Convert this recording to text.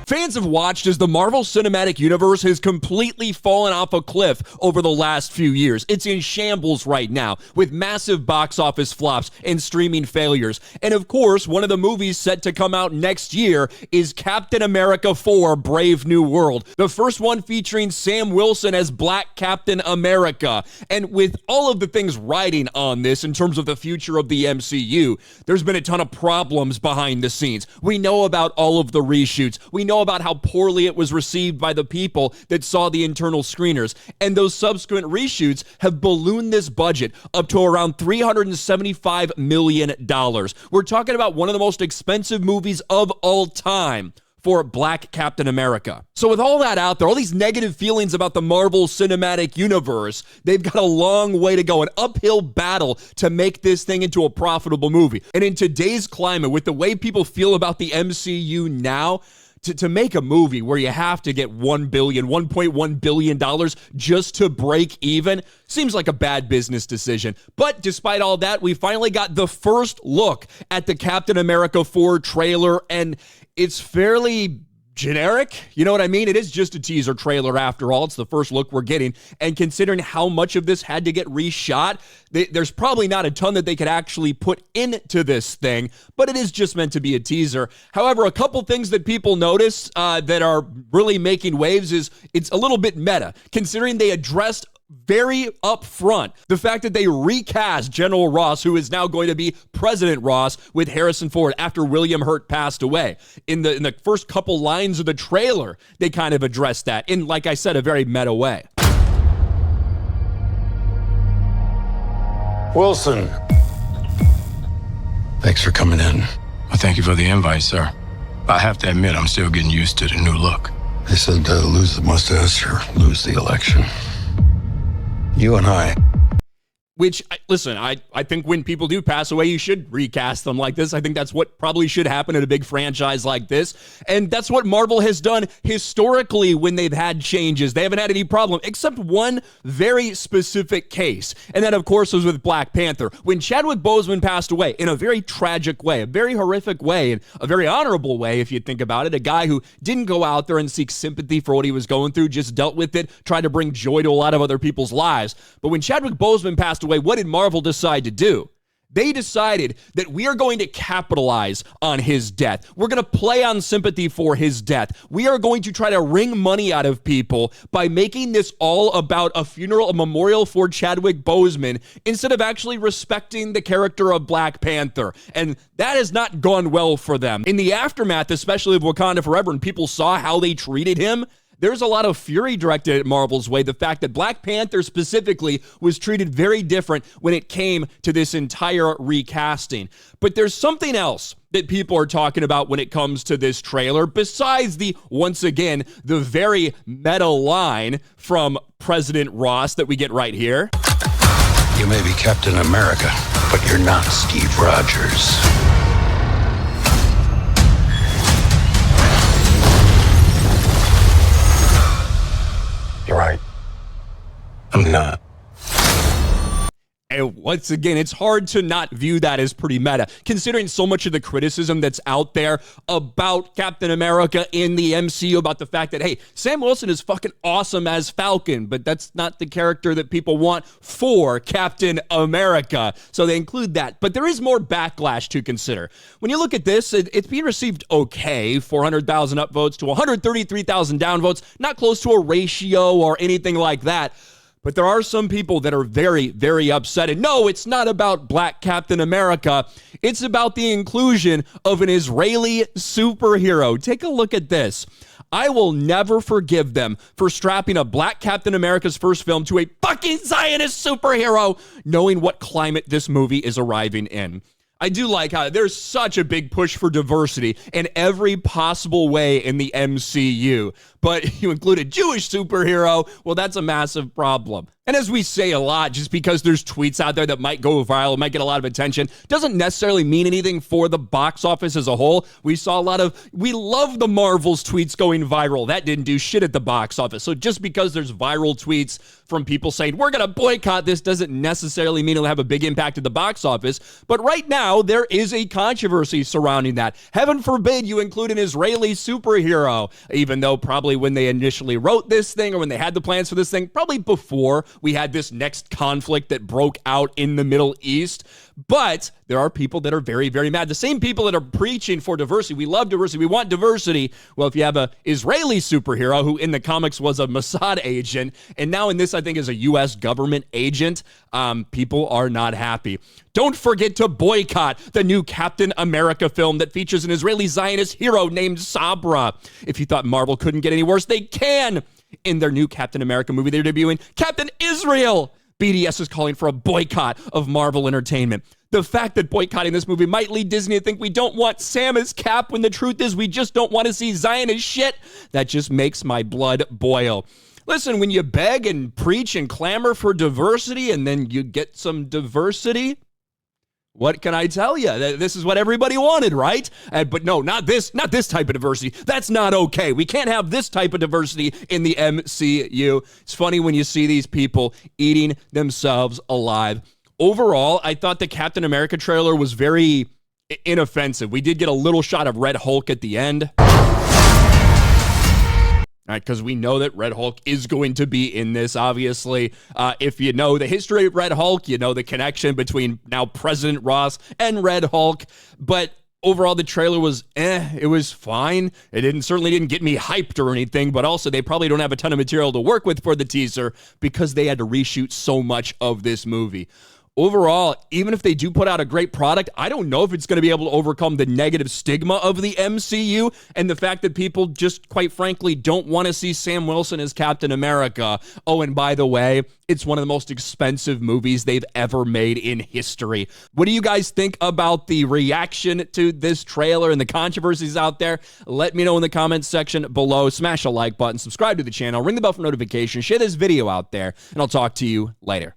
Fans have watched as the Marvel Cinematic Universe has completely fallen off a cliff over the last few years. It's in shambles right now, with massive box office flops and streaming failures. And of course, one of the movies set to come out next year is Captain America 4: Brave New World, the first one featuring Sam Wilson as Black Captain America. And with all of the things riding on this in terms of the future of the MCU, there's been a ton of problems behind the scenes. We know about all of the reshoots. We know about how poorly it was received by the people that saw the internal screeners. And those subsequent reshoots have ballooned this budget up to around $375 million. We're talking about one of the most expensive movies of all time for Black Captain America. So with all that out there, all these negative feelings about the Marvel Cinematic Universe, they've got a long way to go, an uphill battle to make this thing into a profitable movie. And in today's climate, with the way people feel about the MCU now, to make a movie where you have to get $1.1 billion just to break even seems like a bad business decision. But despite all that, we finally got the first look at the Captain America 4 trailer, and it's fairly generic. You know what I mean? It is just a teaser trailer after all. It's the first look we're getting. And considering how much of this had to get reshot, there's probably not a ton that they could actually put into this thing, but it is just meant to be a teaser. However, a couple things that people notice that are really making waves is it's a little bit meta, considering they addressed very upfront the fact that they recast General Ross, who is now going to be President Ross, with Harrison Ford after William Hurt passed away. In the first couple lines of the trailer, they kind of addressed that in, like I said, a very meta way. Wilson, thanks for coming in. Well, thank you for the invite, sir. I have to admit, I'm still getting used to the new look. They said lose the mustache or lose the election. You and I. Which, listen, I think when people do pass away, you should recast them like this. I think that's what probably should happen in a big franchise like this. And that's what Marvel has done historically when they've had changes. They haven't had any problem, except one very specific case. And that, of course, was with Black Panther. When Chadwick Boseman passed away in a very tragic way, a very horrific way, and a very honorable way, if you think about it, a guy who didn't go out there and seek sympathy for what he was going through, just dealt with it, tried to bring joy to a lot of other people's lives. But when Chadwick Boseman passed away, what did Marvel decide to do? They decided that we are going to capitalize on his death. We're going to play on sympathy for his death. We are going to try to wring money out of people by making this all about a funeral, a memorial for Chadwick Boseman, instead of actually respecting the character of Black Panther. And that has not gone well for them. In the aftermath, especially of Wakanda Forever, and people saw how they treated him, there's a lot of fury directed at Marvel's way. The fact that Black Panther specifically was treated very different when it came to this entire recasting. But there's something else that people are talking about when it comes to this trailer, besides once again, the very meta line from President Ross that we get right here. You may be Captain America, but you're not Steve Rogers. You're right. I'm not. And once again, it's hard to not view that as pretty meta, considering so much of the criticism that's out there about Captain America in the MCU, about the fact that, hey, Sam Wilson is fucking awesome as Falcon, but that's not the character that people want for Captain America. So they include that. But there is more backlash to consider. When you look at this, it's being received okay, 400,000 upvotes to 133,000 downvotes, not close to a ratio or anything like that. But there are some people that are very, very upset. And no, it's not about Black Captain America. It's about the inclusion of an Israeli superhero. Take a look at this. I will never forgive them for strapping a Black Captain America's first film to a fucking Zionist superhero, knowing what climate this movie is arriving in. I do like how there's such a big push for diversity in every possible way in the MCU. But you include a Jewish superhero, well, that's a massive problem. And as we say a lot, just because there's tweets out there that might go viral, might get a lot of attention, doesn't necessarily mean anything for the box office as a whole. We love the Marvel's tweets going viral. That didn't do shit at the box office. So just because there's viral tweets from people saying, we're going to boycott this, doesn't necessarily mean it'll have a big impact at the box office. But right now, there is a controversy surrounding that. Heaven forbid you include an Israeli superhero, even though probably when they initially wrote this thing or when they had the plans for this thing, probably before we had this next conflict that broke out in the Middle East. But there are people that are very, very mad. The same people that are preaching for diversity. We love diversity. We want diversity. Well, if you have an Israeli superhero who in the comics was a Mossad agent, and now in this, I think, is a U.S. government agent, people are not happy. Don't forget to boycott the new Captain America film that features an Israeli Zionist hero named Sabra. If you thought Marvel couldn't get any worse, they can. In their new Captain America movie, they're debuting Captain Israel. BDS is calling for a boycott of Marvel Entertainment. The fact that boycotting this movie might lead Disney to think we don't want Sam as Cap when the truth is we just don't want to see Zionist shit, that just makes my blood boil. Listen, when you beg and preach and clamor for diversity and then you get some diversity, what can I tell you? This is what everybody wanted, right? But no, not this type of diversity. That's not okay. We can't have this type of diversity in the MCU. It's funny when you see these people eating themselves alive. Overall, I thought the Captain America trailer was very inoffensive. We did get a little shot of Red Hulk at the end. All right, because we know that Red Hulk is going to be in this, obviously. If you know the history of Red Hulk, you know the connection between now President Ross and Red Hulk. But overall, the trailer was it was fine. It certainly didn't get me hyped or anything, but also they probably don't have a ton of material to work with for the teaser because they had to reshoot so much of this movie. Overall, even if they do put out a great product, I don't know if it's going to be able to overcome the negative stigma of the MCU and the fact that people just, quite frankly, don't want to see Sam Wilson as Captain America. Oh, and by the way, it's one of the most expensive movies they've ever made in history. What do you guys think about the reaction to this trailer and the controversies out there? Let me know in the comments section below. Smash a like button, subscribe to the channel, ring the bell for notifications, share this video out there, and I'll talk to you later.